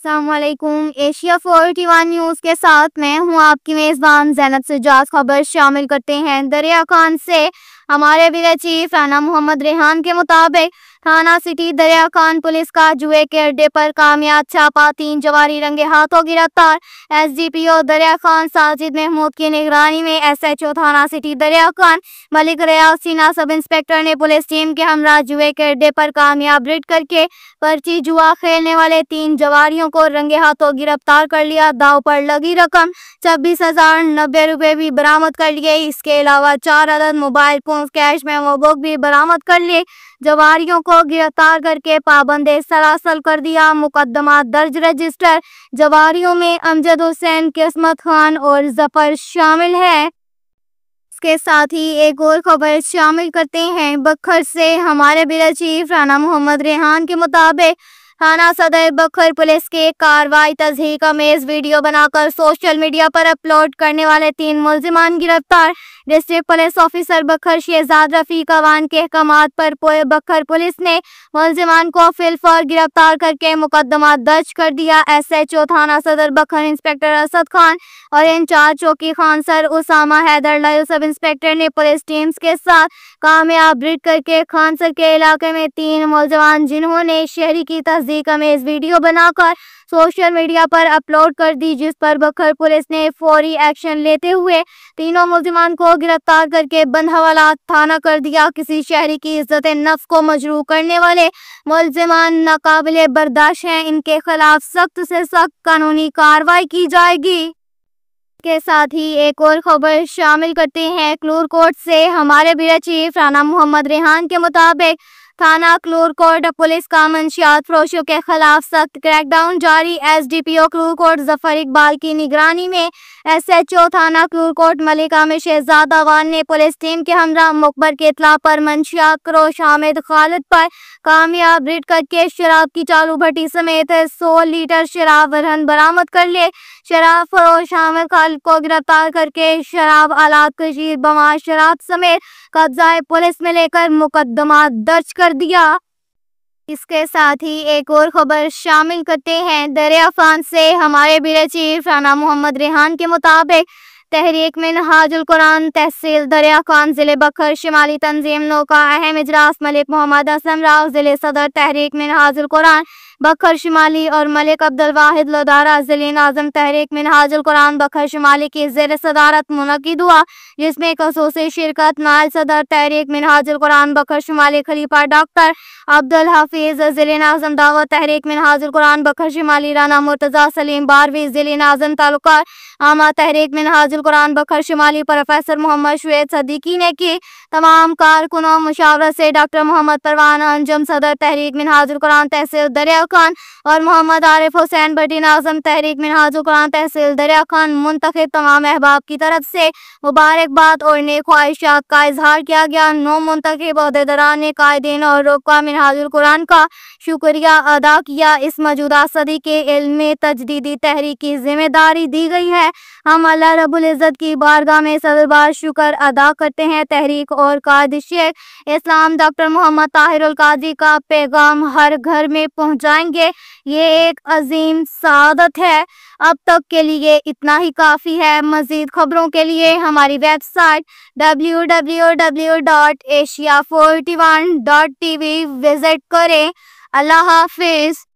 अस्सलाम वालेकुम। Asia 41 news के साथ मैं हूं आपकी मेज़बान ज़ैनब सज्जाद। खबर शामिल करते हैं। दरिया खान से हमारे ब्यूरो चीफ राना मोहम्मद रेहान के मुताबिक थाना सिटी दरिया खान पुलिस का जुए के अड्डे पर कामयाब छापा, 3 जवारी रंगे हाथों गिरफ्तार। SDPO दरिया खान साजिद महमूद की निगरानी में SHO थाना सिटी दरिया खान मलिक रियाज सिन्हा सब इंस्पेक्टर ने पुलिस टीम के हमरा जुए के अड्डे पर कामयाब रेड करके पर्ची जुआ खेलने वाले 3 जवारियों को रंगे हाथों गिरफ्तार कर लिया। दाव पर लगी रकम 26,090 रुपए भी बरामद कर लिए। इसके अलावा 4 अदद mobile phone, cash memo book भी बरामद कर लिए। जवारियों को गिरफ्तार करके पाबंदे सलासल कर दिया। मुकदमा दर्ज रजिस्टर। जवारियों में अमजद हुसैन, किस्मत खान और जफर शामिल है। इसके साथ ही एक और खबर शामिल करते हैं। बखर से हमारे ब्यूरो चीफ राना मोहम्मद रेहान के मुताबिक थाना सदर बखर पुलिस के कार्रवाई तज़हीक अमेज़ वीडियो बनाकर सोशल मीडिया पर अपलोड करने वाले 3 मुल्ज़िमान गिरफ्तार। डिस्ट्रिक्ट पुलिस ऑफिसर बखर शहजाद रफीक अवान के अहकामात पर बखर पुलिस ने मुल्ज़िमान को फिलफौर गिरफ्तार करके मुकदमा दर्ज कर दिया। SHO थाना सदर बखर इंस्पेक्टर असद खान और इंचार्ज चौकी Khan sir Usama Haider live sub inspector ने पुलिस टीम्स के साथ कामयाब रेड करके खानसर के इलाके में 3 मुल्ज़िमान जिन्होंने शहरी की तस्दीक अमेज़ वीडियो बनाकर सोशल मीडिया पर अपलोड कर दी, जिस पर बखर पुलिस ने फौरी एक्शन लेते हुए तीनों मुल्ज़िमान को गिरफ्तार करके बंद हवाला थाना कर दिया। किसी शहरी की इज्जत नफ्स को मजरूह करने वाले मुल्ज़िमान नाकाबिले बर्दाश्त हैं। इनके खिलाफ सख्त से सख्त कानूनी कार्रवाई की जाएगी। के साथ ही एक और खबर शामिल करते हैं। क्लूरकोट से हमारे ब्यूरो चीफ राना मोहम्मद रेहान के मुताबिक थाना क्लूरकोट पुलिस का मंशियात फरोशों के खिलाफ सख्त क्रैकडाउन जारी। SDPO क्लूरकोट जफर इकबाल की निगरानी में SHO थाना क्लूरकोट मलिक आमिर शहजाद अवान ने पुलिस टीम के हमरा मुखबर के इतला पर मंशियात फरोश हामिद खालिद पर कामयाब रेड करके शराब की चालू भट्टी समेत 100 लीटर शराब वरहन बरामद कर लिए। शराब फरोश हामिद खालिद को गिरफ्तार करके शराब आलात कशीर बमा शराब समेत कब्जाए पुलिस में लेकर मुकदमा दर्ज कर दिया। इसके साथ ही एक और खबर शामिल करते हैं। दरिया खान से हमारे ब्यूरो चीफ राना मोहम्मद रेहान के मुताबिक तहरीक मिनहाजुल कुरान तहसील दरिया खान जिले बखर शिमाली तंजीम नो का अहम इजलास मलिक मोहम्मद असलम राव जिले सदर तहरीक मिनहाजुल कुरान बखर शिमाली और मलिक अब्दुल वाहिद लोदारा जिले नाज़िम तहरीक मिनहाजुल कुरान बखर शिमाली की ज़ेर सदारत मुनक़िद हुआ, जिसमें खसूसी शिरकत नायल सदर तहरीक मिनहाजुल कुरान बखर शिमाली खलीफा डॉक्टर अब्दुल हफीज़, जिले नाज़िम दावत तहरीक मिनहाजुल कुरान बखर शिमाली राना मुर्तज़ा सलीम बारवी, जिले नाज़िम तालुका आमा तहरीक मिनहाजुल कुरान बखर शिमाली प्रोफेसर मोहम्मद शुएब सदीकी ने की। तमाम कारकुनों मुशावरत से डॉक्टर मोहम्मद परवान अंजुम सदर तहरीक मिनहाजुल कुरान तहसील दरिया खान और मोहम्मद आरिफ हुसैन भट्टी नाज़िम तहरीक मिनहाजुल कुरान तहसील दरिया खान मुंतखब तमाम अहबाब की तरफ से मुबारकबाद और नेक ख्वाहिशात का इजहार किया गया। 9 मुंतखब ओहदेदारान ने कायदीन और रुक्का मिनहाजुल कुरान का शुक्रिया अदा किया। इस मौजूदा सदी के इल्म तजदीदी तहरीक की जिम्मेदारी दी गई है। हम अल्लाह रब्बुल इज़्ज़त की बारगाह में सदबार शुक्र अदा करते हैं। तहरीक और कादिश इस्लाम डॉक्टर मोहम्मद ताहिरुल काजी का पैगाम हर घर में पहुंचाएंगे। ये एक अजीम सादत है। अब तक के लिए इतना ही काफ़ी है। मज़ीद खबरों के लिए हमारी वेबसाइट www.asia41.tv विजिट करें। अल्लाह हाफिज़।